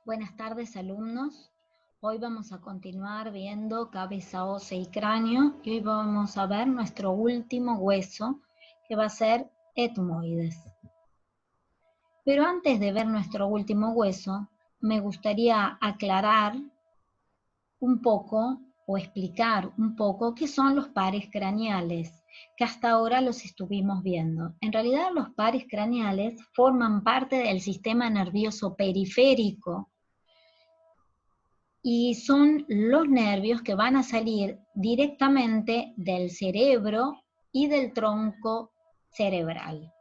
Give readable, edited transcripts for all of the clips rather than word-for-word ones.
Buenas tardes, alumnos. Hoy vamos a continuar viendo cabeza ósea y cráneo y hoy vamos a ver nuestro último hueso, que va a ser etmoides. Pero antes de ver nuestro último hueso, me gustaría aclarar un poco o explicar un poco qué son los pares craneales, que hasta ahora los estuvimos viendo. En realidad, los pares craneales forman parte del sistema nervioso periférico y son los nervios que van a salir directamente del cerebro y del tronco cerebral.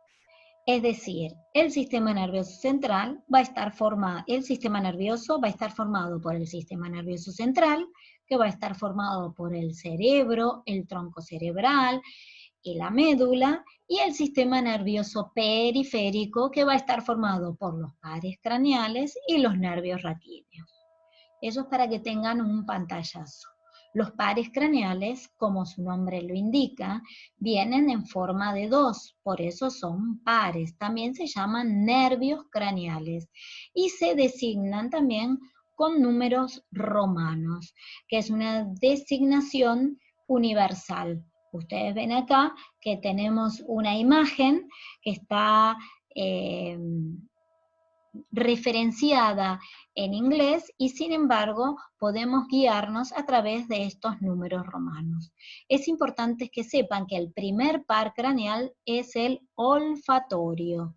Es decir, el sistema nervioso central va a estar formado, el sistema nervioso va a estar formado por el sistema nervioso central, que va a estar formado por el cerebro, el tronco cerebral y la médula, y el sistema nervioso periférico, que va a estar formado por los pares craneales y los nervios raquídeos. Eso es para que tengan un pantallazo. Los pares craneales, como su nombre lo indica, vienen en forma de 2, por eso son pares. También se llaman nervios craneales y se designan también con números romanos, que es una designación universal. Ustedes ven acá que tenemos una imagen que está referenciada en inglés y sin embargo podemos guiarnos a través de estos números romanos. Es importante que sepan que el primer par craneal es el olfatorio.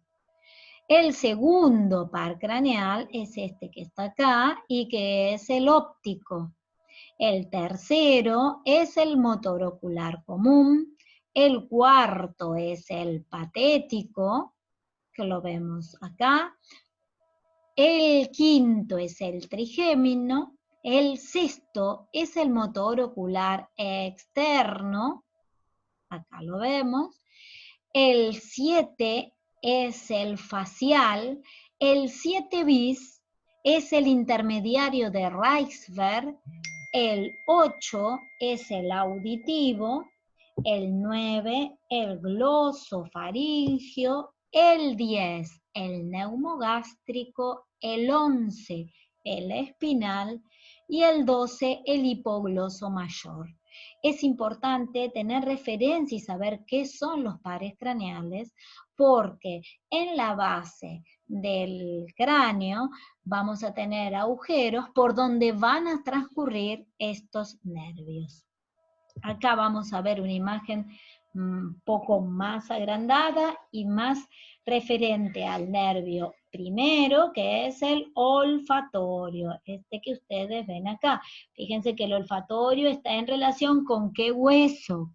El segundo par craneal es este que está acá y que es el óptico. El tercero es el motor ocular común. El cuarto es el patético, que lo vemos acá. El quinto es el trigémino, el sexto es el motor ocular externo, acá lo vemos, el 7 es el facial, el 7 bis es el intermediario de Reichsberg, el 8 es el auditivo, el 9 el glosofaringio, el 10 el neumogástrico, el 11 el espinal y el 12 el hipogloso mayor. Es importante tener referencia y saber qué son los pares craneales porque en la base del cráneo vamos a tener agujeros por donde van a transcurrir estos nervios. Acá vamos a ver una imagen un poco más agrandada y más referente al nervio primero, que es el olfatorio, este que ustedes ven acá. Fíjense que el olfatorio está en relación con qué hueso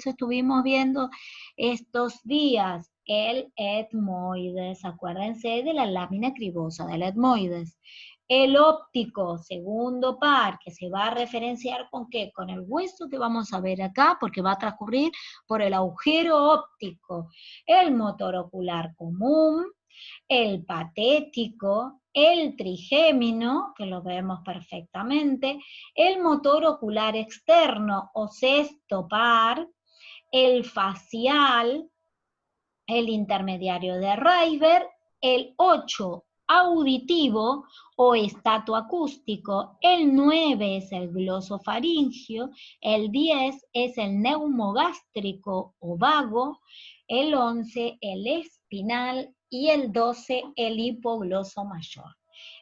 estuvimos viendo estos días, el etmoides. Acuérdense de la lámina cribosa del etmoides. El óptico, segundo par, que se va a referenciar con ¿qué? Con el hueso que vamos a ver acá, porque va a transcurrir por el agujero óptico. El motor ocular común, el patético, el trigémino, que lo vemos perfectamente, el motor ocular externo o sexto par, el facial, el intermediario de Reichsberg, el 8 auditivo o estatoacústico, el 9 es el glosofaringio, el 10 es el neumogástrico o vago, el 11 el espinal y el 12 el hipogloso mayor.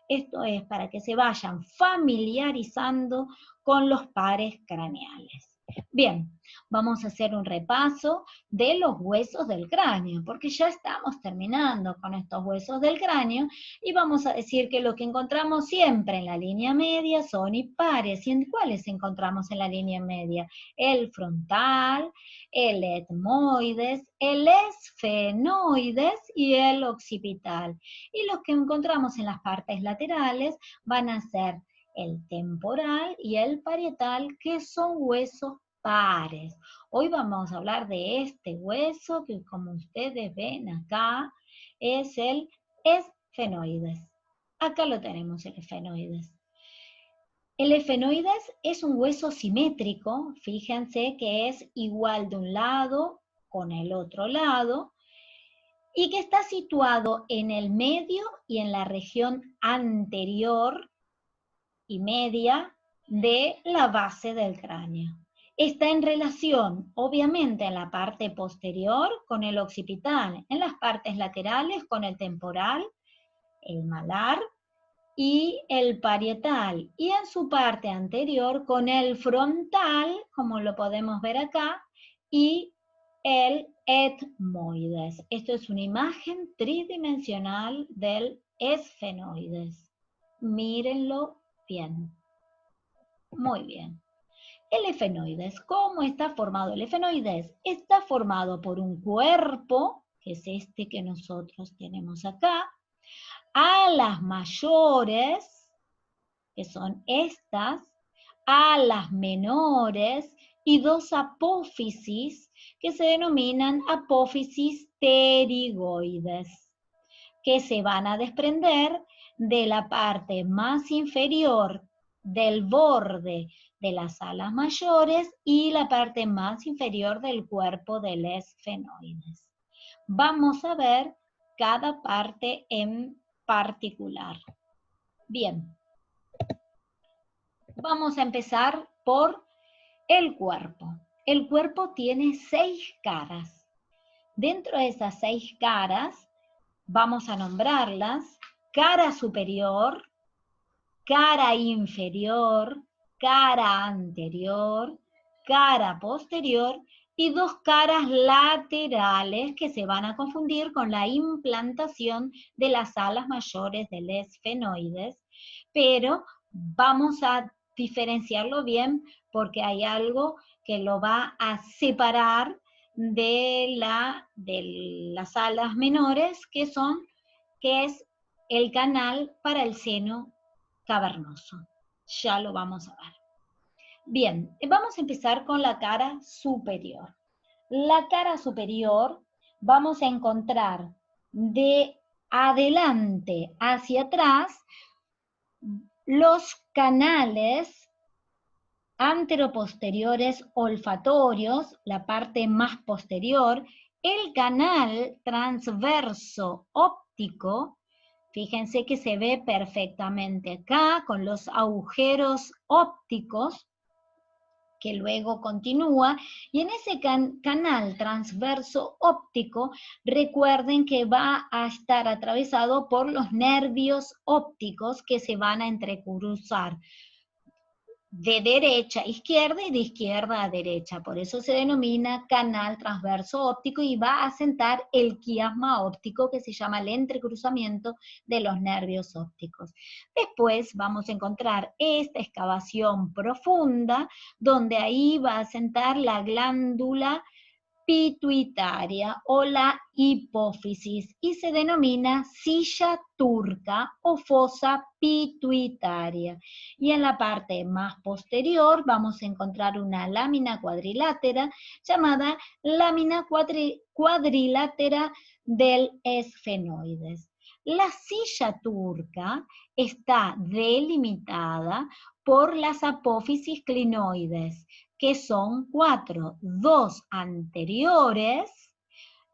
Esto es para que se vayan familiarizando con los pares craneales. Bien, vamos a hacer un repaso de los huesos del cráneo, porque ya estamos terminando con estos huesos del cráneo y vamos a decir que lo que encontramos siempre en la línea media son impares. ¿Y en cuáles encontramos en la línea media? El frontal, el etmoides, el esfenoides y el occipital. Y los que encontramos en las partes laterales van a ser el temporal y el parietal, que son huesos pares. Hoy vamos a hablar de este hueso que, como ustedes ven acá, es el esfenoides. Acá lo tenemos, el esfenoides. El esfenoides es un hueso simétrico, fíjense que es igual de un lado con el otro lado, y que está situado en el medio y en la región anterior y media de la base del cráneo. Está en relación, obviamente, en la parte posterior con el occipital, en las partes laterales con el temporal, el malar y el parietal, y en su parte anterior con el frontal, como lo podemos ver acá, y el etmoides. Esto es una imagen tridimensional del esfenoides. Mírenlo bien. Muy bien. El efenoides, ¿cómo está formado? El efenoides está formado por un cuerpo, que es este que nosotros tenemos acá, alas mayores, que son estas, alas menores y dos apófisis, que se denominan apófisis pterigoides, que se van a desprender de la parte más inferior del borde de las alas mayores y la parte más inferior del cuerpo del esfenoides. Vamos a ver cada parte en particular. Bien, vamos a empezar por el cuerpo. El cuerpo tiene 6 caras. Dentro de esas 6 caras, vamos a nombrarlas cara superior, cara inferior, cara anterior, cara posterior y 2 caras laterales que se van a confundir con la implantación de las alas mayores del esfenoides, pero vamos a diferenciarlo bien porque hay algo que lo va a separar de las alas menores que es el canal para el seno cavernoso. Ya lo vamos a ver. Bien, vamos a empezar con la cara superior. La cara superior vamos a encontrar de adelante hacia atrás los canales anteroposteriores olfatorios, la parte más posterior, el canal transverso óptico. Fíjense que se ve perfectamente acá con los agujeros ópticos que luego continúa, y en ese canal transverso óptico, recuerden que va a estar atravesado por los nervios ópticos que se van a entrecruzar de derecha a izquierda y de izquierda a derecha. Por eso se denomina canal transverso óptico y va a sentar el quiasma óptico que se llama el entrecruzamiento de los nervios ópticos. Después vamos a encontrar esta excavación profunda donde ahí va a sentar la glándula pituitaria o la hipófisis y se denomina silla turca o fosa pituitaria. Y en la parte más posterior vamos a encontrar una lámina cuadrilátera llamada lámina cuadrilátera del esfenoides. La silla turca está delimitada por las apófisis clinoides, que son 4, 2 anteriores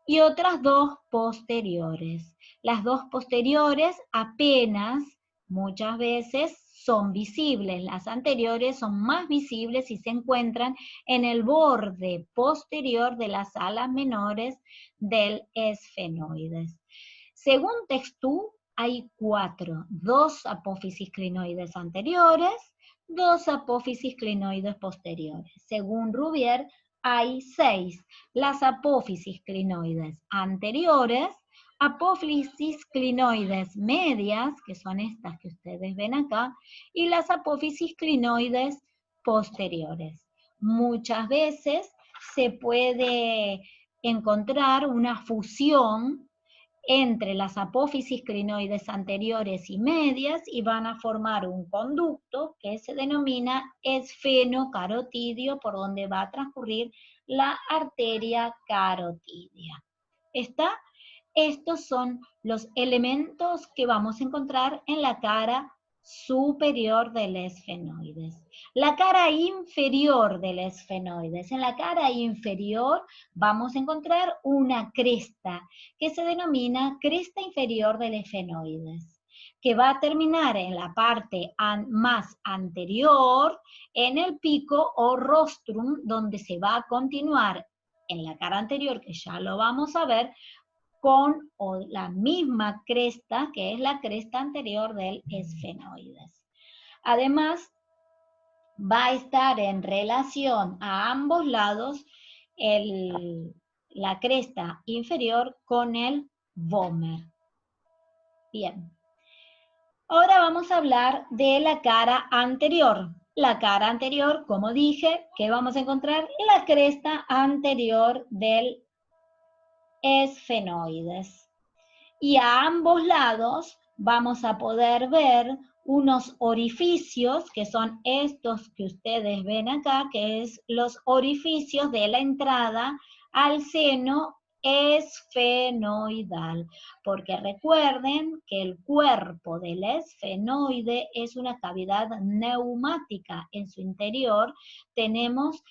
y otras 2 posteriores. Las 2 posteriores apenas, muchas veces, son visibles. Las anteriores son más visibles y se encuentran en el borde posterior de las alas menores del esfenoides. Según Textú, hay 4, 2 apófisis clinoides anteriores, 2 apófisis clinoides posteriores. Según Rubier, hay 6. Las apófisis clinoides anteriores, apófisis clinoides medias, que son estas que ustedes ven acá, y las apófisis clinoides posteriores. Muchas veces se puede encontrar una fusión entre las apófisis clinoides anteriores y medias y van a formar un conducto que se denomina esfenocarotidio por donde va a transcurrir la arteria carotidia. ¿Está? Estos son los elementos que vamos a encontrar en la cara superior del esfenoides. La cara inferior del esfenoides. En la cara inferior vamos a encontrar una cresta que se denomina cresta inferior del esfenoides, que va a terminar en la parte más anterior, en el pico o rostrum, donde se va a continuar en la cara anterior, que ya lo vamos a ver, con la misma cresta, que es la cresta anterior del esfenoides. Además, va a estar en relación a ambos lados la cresta inferior con el vómer. Bien. Ahora vamos a hablar de la cara anterior. La cara anterior, como dije, ¿qué vamos a encontrar? La cresta anterior del esfenoides. Y a ambos lados vamos a poder ver unos orificios, que son estos que ustedes ven acá, que es los orificios de la entrada al seno esfenoidal, porque recuerden que el cuerpo del esfenoide es una cavidad neumática. En su interior tenemos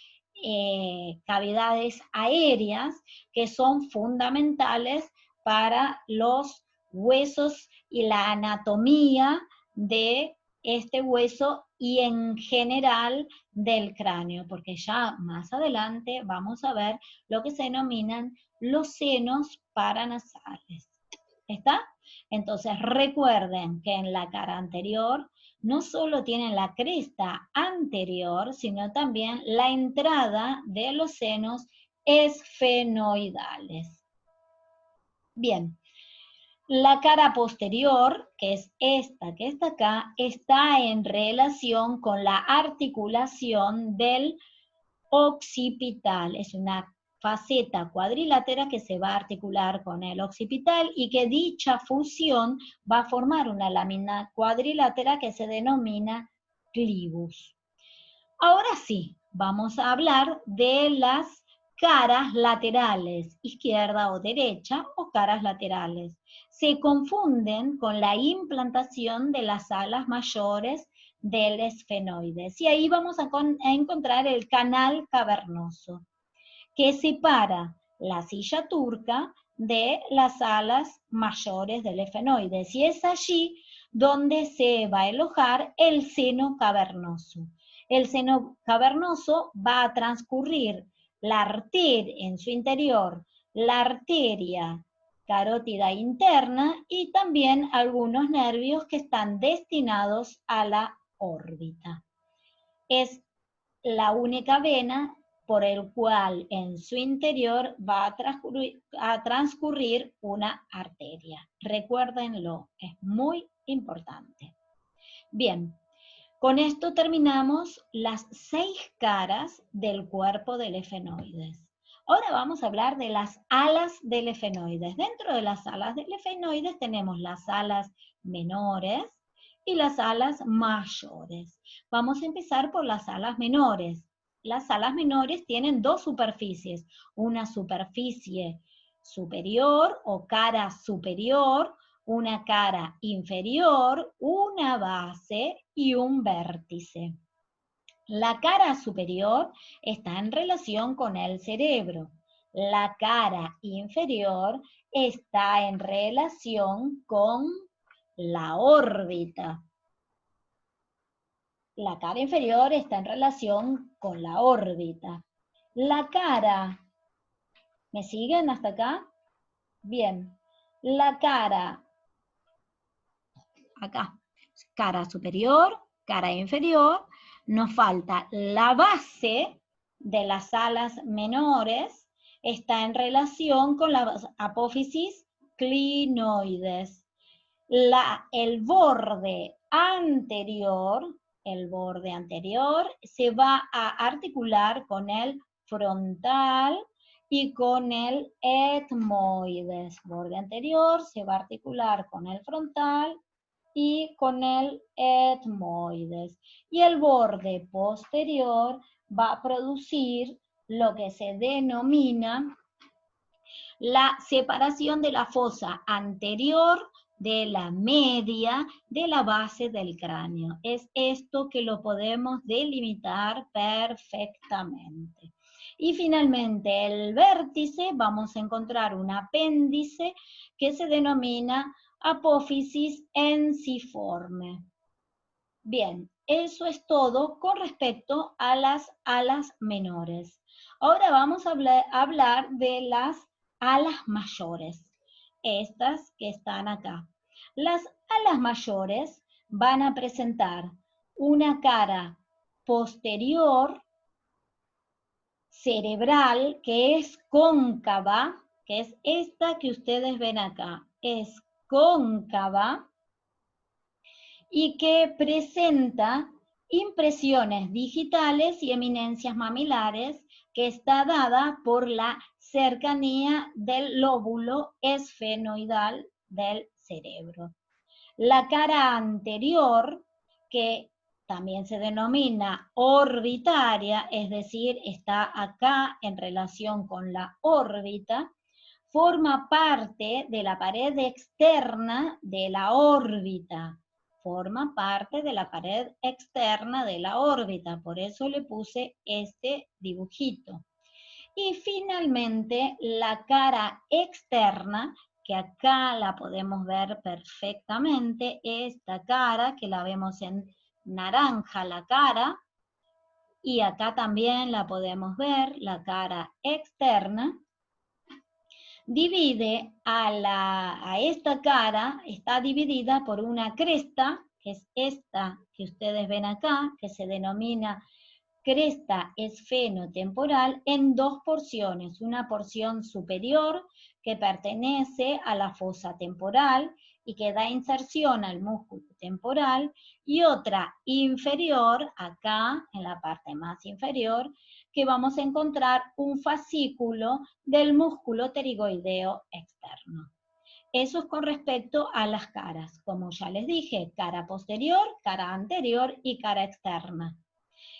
cavidades aéreas que son fundamentales para los huesos y la anatomía de este hueso y en general del cráneo, porque ya más adelante vamos a ver lo que se denominan los senos paranasales. ¿Está? Entonces recuerden que en la cara anterior no solo tienen la cresta anterior, sino también la entrada de los senos esfenoidales. Bien, la cara posterior, que es esta que está acá, está en relación con la articulación del occipital. Es una faceta cuadrilátera que se va a articular con el occipital y que dicha fusión va a formar una lámina cuadrilátera que se denomina clivus. Ahora sí, vamos a hablar de las caras laterales, izquierda o derecha, o caras laterales. Se confunden con la implantación de las alas mayores del esfenoides. Y ahí vamos a encontrar el canal cavernoso, que separa la silla turca de las alas mayores del esfenoides. Y es allí donde se va a alojar el seno cavernoso. El seno cavernoso va a transcurrir la arteria en su interior, la arteria carótida interna y también algunos nervios que están destinados a la órbita. Es la única vena por el cual en su interior va a transcurrir una arteria. Recuérdenlo, es muy importante. Bien, con esto terminamos las 6 caras del cuerpo del esfenoides. Ahora vamos a hablar de las alas del esfenoides. Dentro de las alas del esfenoides tenemos las alas menores y las alas mayores. Vamos a empezar por las alas menores. Las alas menores tienen 2 superficies, una superficie superior o cara superior, una cara inferior, una base y un vértice. La cara superior está en relación con el cerebro. La cara inferior está en relación con la órbita. La cara inferior está en relación con la órbita. La cara, ¿me siguen hasta acá? Bien. La cara, acá, cara superior, cara inferior, nos falta la base de las alas menores, está en relación con las apófisis clinoides. El borde anterior se va a articular con el frontal y con el etmoides. Borde anterior se va a articular con el frontal y con el etmoides. Y el borde posterior va a producir lo que se denomina la separación de la fosa anterior de la media de la base del cráneo. Es esto que lo podemos delimitar perfectamente. Y finalmente, el vértice, vamos a encontrar un apéndice que se denomina apófisis ensiforme. Bien, eso es todo con respecto a las alas menores. Ahora vamos a hablar de las alas mayores, estas que están acá. Las alas mayores van a presentar una cara posterior cerebral que es cóncava, que es esta que ustedes ven acá, es cóncava y que presenta impresiones digitales y eminencias mamilares que está dada por la cercanía del lóbulo esfenoidal del cerebro. La cara anterior, que también se denomina orbitaria, es decir, está acá en relación con la órbita, forma parte de la pared externa de la órbita. Forma parte de la pared externa de la órbita, por eso le puse este dibujito. Y finalmente la cara externa, que acá la podemos ver perfectamente, esta cara que la vemos en naranja la cara, y acá también la podemos ver, la cara externa, divide a esta cara, está dividida por una cresta, que es esta que ustedes ven acá, que se denomina cresta esfenotemporal, en dos porciones. Una porción superior que pertenece a la fosa temporal y que da inserción al músculo temporal, y otra inferior, acá en la parte más inferior, que vamos a encontrar un fascículo del músculo pterigoideo externo. Eso es con respecto a las caras. Como ya les dije, cara posterior, cara anterior y cara externa.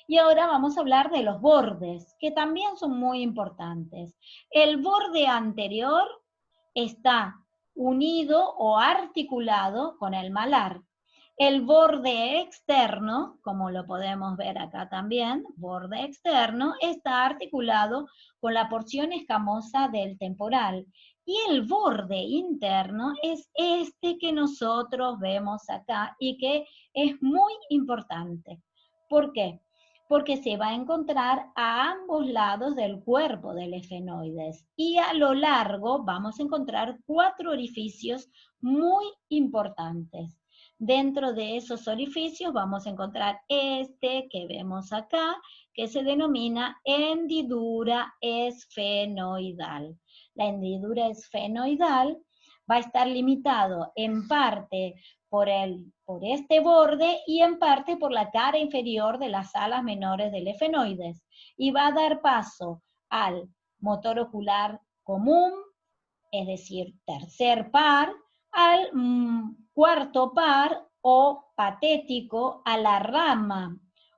Y ahora vamos a hablar de los bordes, que también son muy importantes. El borde anterior está unido o articulado con el malar. El borde externo, como lo podemos ver acá también, borde externo, está articulado con la porción escamosa del temporal. Y el borde interno es este que nosotros vemos acá y que es muy importante. ¿Por qué? Porque se va a encontrar a ambos lados del cuerpo del efenoides y a lo largo vamos a encontrar 4 orificios muy importantes. Dentro de esos orificios vamos a encontrar este que vemos acá, que se denomina hendidura esfenoidal. La hendidura esfenoidal va a estar limitado en parte por este borde y en parte por la cara inferior de las alas menores del efenoides. Y va a dar paso al motor ocular común, es decir, tercer par, al cuarto par o patético, a la rama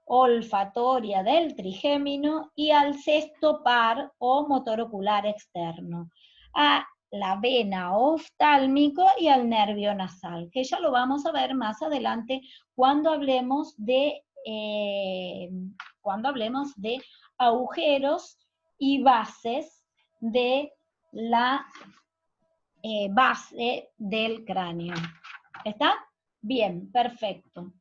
olfatoria del trigémino y al sexto par o motor ocular externo, a la vena oftálmico y al nervio nasal, que ya lo vamos a ver más adelante cuando hablemos de agujeros y bases de la base del cráneo. ¿Está? Bien, perfecto.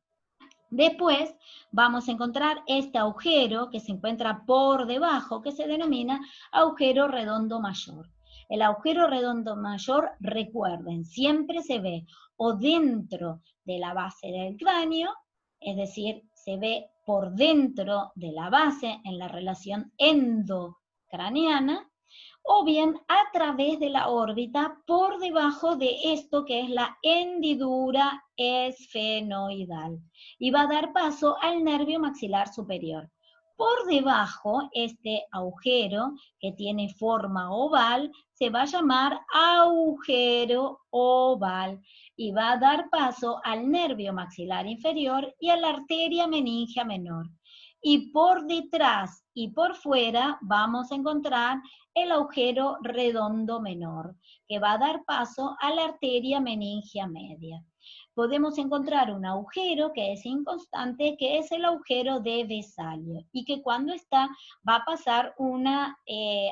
Después vamos a encontrar este agujero que se encuentra por debajo, que se denomina agujero redondo mayor. El agujero redondo mayor, recuerden, siempre se ve o dentro de la base del cráneo, es decir, se ve por dentro de la base en la relación endocraniana, o bien a través de la órbita por debajo de esto que es la hendidura esfenoidal y va a dar paso al nervio maxilar superior. Por debajo, este agujero que tiene forma oval se va a llamar agujero oval y va a dar paso al nervio maxilar inferior y a la arteria meningia menor. y por detrás y por fuera vamos a encontrar el agujero redondo menor, que va a dar paso a la arteria meningia media. Podemos encontrar un agujero que es inconstante, que es el agujero de Vesalio, y que cuando está va a pasar una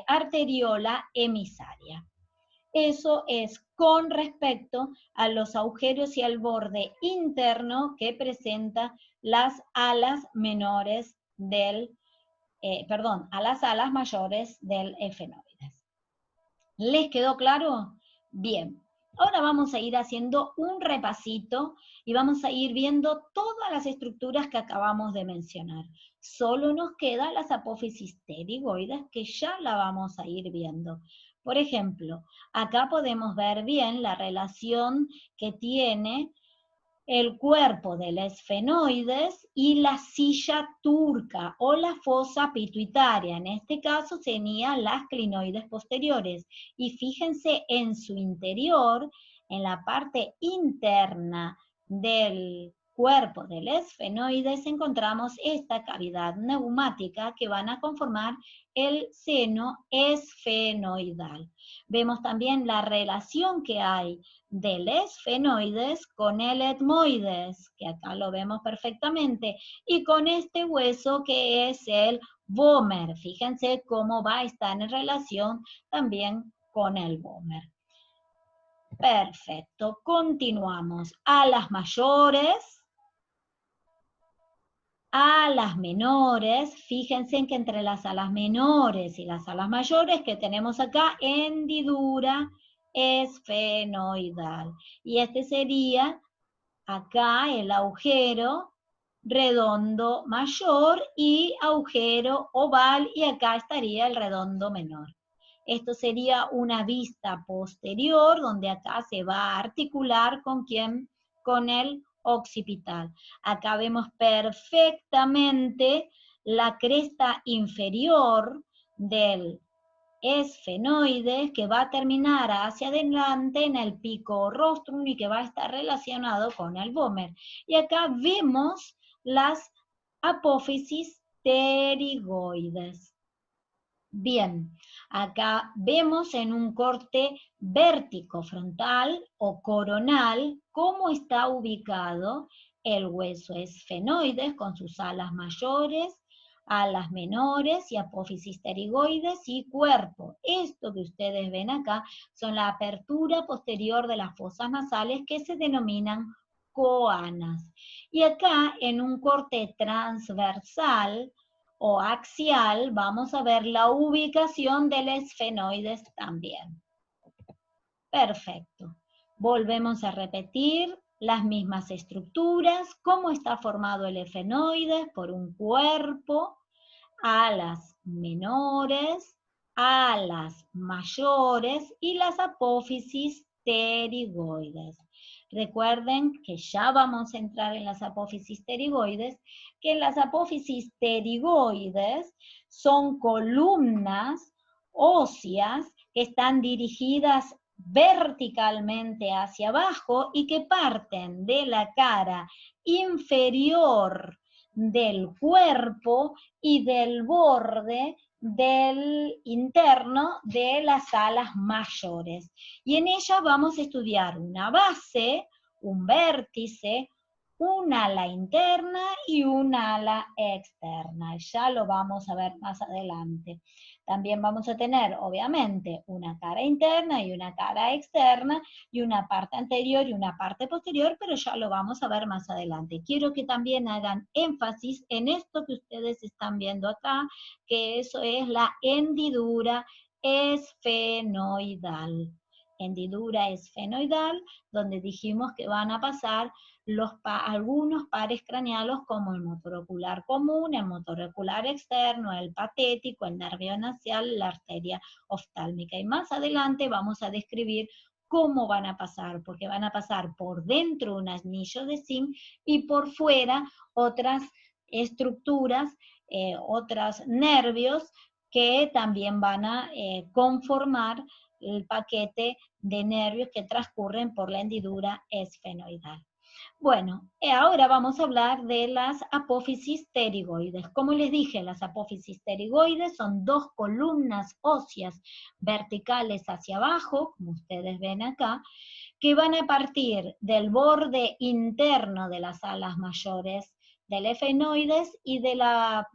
arteriola emisaria. Eso es con respecto a los agujeros y al borde interno que presenta las alas menores del, a las alas mayores del efenoides. ¿Les quedó claro? Bien. Ahora vamos a ir haciendo un repasito y vamos a ir viendo todas las estructuras que acabamos de mencionar. Solo nos quedan las apófisis pterigoides, que ya la vamos a ir viendo. Por ejemplo, acá podemos ver bien la relación que tiene el cuerpo del esfenoides y la silla turca o la fosa pituitaria. En este caso serían las clinoides posteriores. Y fíjense en su interior, en la parte interna del cuerpo del esfenoides, encontramos esta cavidad neumática que van a conformar el seno esfenoidal. Vemos también la relación que hay del esfenoides con el etmoides, que acá lo vemos perfectamente, y con este hueso que es el vómer. Fíjense cómo va a estar en relación también con el vómer. Perfecto, continuamos. Alas mayores, alas menores. Fíjense en que entre las alas menores y las alas mayores que tenemos acá, hendidura esfenoidal. Y este sería acá el agujero redondo mayor y agujero oval, y acá estaría el redondo menor. Esto sería una vista posterior, donde acá se va a articular con quién, con el occipital. Acá vemos perfectamente la cresta inferior del esfenoides, que va a terminar hacia adelante en el pico rostrum y que va a estar relacionado con el vómer. Y acá vemos las apófisis pterigoides. Bien, acá vemos en un corte vértico frontal o coronal cómo está ubicado el hueso esfenoides con sus alas mayores, alas menores y apófisis pterigoides y cuerpo. Esto que ustedes ven acá son la apertura posterior de las fosas nasales, que se denominan coanas. Y acá en un corte transversal o axial vamos a ver la ubicación del esfenoides también. Perfecto. Volvemos a repetir las mismas estructuras. ¿Cómo está formado el esfenoides? Por un cuerpo, alas menores, alas mayores y las apófisis pterigoides. Recuerden que ya vamos a entrar en las apófisis pterigoides, que las apófisis pterigoides son columnas óseas que están dirigidas verticalmente hacia abajo y que parten de la cara inferior del cuerpo y del borde del interno de las alas mayores. Y en ella vamos a estudiar una base, un vértice, un ala interna y un ala externa. Ya lo vamos a ver más adelante. También vamos a tener, obviamente, una cara interna y una cara externa, y una parte anterior y una parte posterior, pero ya lo vamos a ver más adelante. Quiero que también hagan énfasis en esto que ustedes están viendo acá, que eso es la hendidura esfenoidal. Hendidura esfenoidal, donde dijimos que van a pasar algunos pares cranealos, como el motor ocular común, el motor ocular externo, el patético, el nervio nacial, la arteria oftálmica. Y más adelante vamos a describir cómo van a pasar, porque van a pasar por dentro un anillo de zinc y por fuera otras estructuras, otros nervios que también van a conformar el paquete de nervios que transcurren por la hendidura esfenoidal. Bueno, ahora vamos a hablar de las apófisis pterigoides. Como les dije, las apófisis pterigoides son dos columnas óseas verticales hacia abajo, como ustedes ven acá, que van a partir del borde interno de las alas mayores del efenoides y de la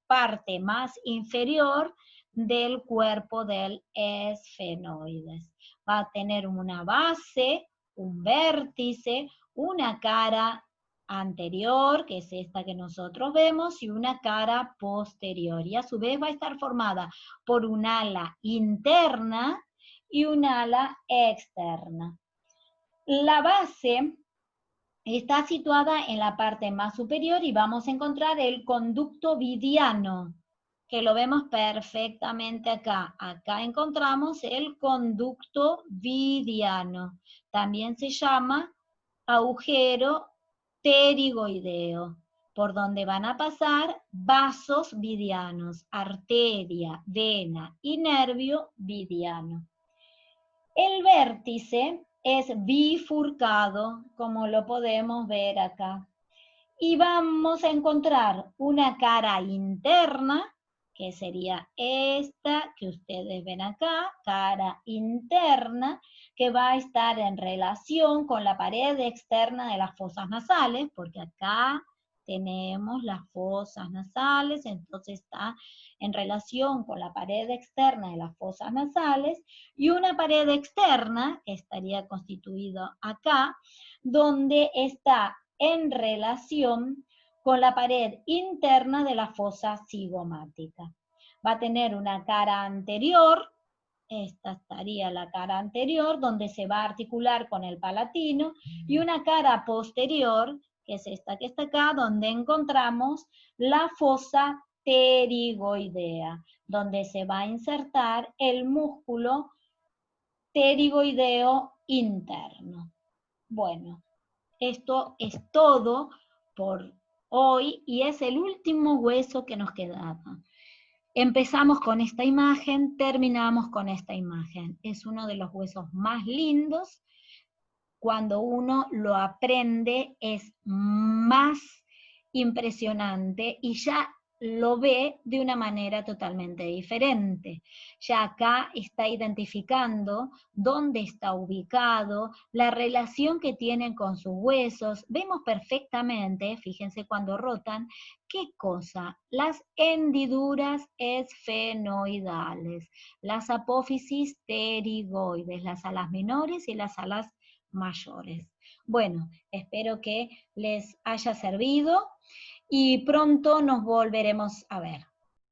parte más inferior del cuerpo del esfenoides. Va a tener una base, un vértice, una cara anterior, que es esta que nosotros vemos, y una cara posterior. Y a su vez va a estar formada por un ala interna y un ala externa. La base está situada en la parte más superior y vamos a encontrar el conducto vidiano, que lo vemos perfectamente acá. Acá encontramos el conducto vidiano. También se llama agujero pterigoideo, por donde van a pasar vasos vidianos, arteria, vena y nervio vidiano. El vértice es bifurcado, como lo podemos ver acá. Y vamos a encontrar una cara interna, que sería esta que ustedes ven acá, cara interna, que va a estar en relación con la pared externa de las fosas nasales, porque acá tenemos las fosas nasales, entonces está en relación con la pared externa de las fosas nasales, y una pared externa, que estaría constituida acá, donde está en relación con la pared interna de la fosa cigomática. Va a tener una cara anterior, esta estaría la cara anterior, donde se va a articular con el palatino, y una cara posterior, que es esta que está acá, donde encontramos la fosa pterigoidea, donde se va a insertar el músculo pterigoideo interno. Bueno, esto es todo por hoy y es el último hueso que nos quedaba. Empezamos con esta imagen, terminamos con esta imagen. Es uno de los huesos más lindos. Cuando uno lo aprende es más impresionante y ya lo ve de una manera totalmente diferente. Ya acá está identificando dónde está ubicado, la relación que tienen con sus huesos. Vemos perfectamente, fíjense cuando rotan, ¿qué cosa? Las hendiduras esfenoidales, las apófisis pterigoides, las alas menores y las alas mayores. Bueno, espero que les haya servido y pronto nos volveremos a ver.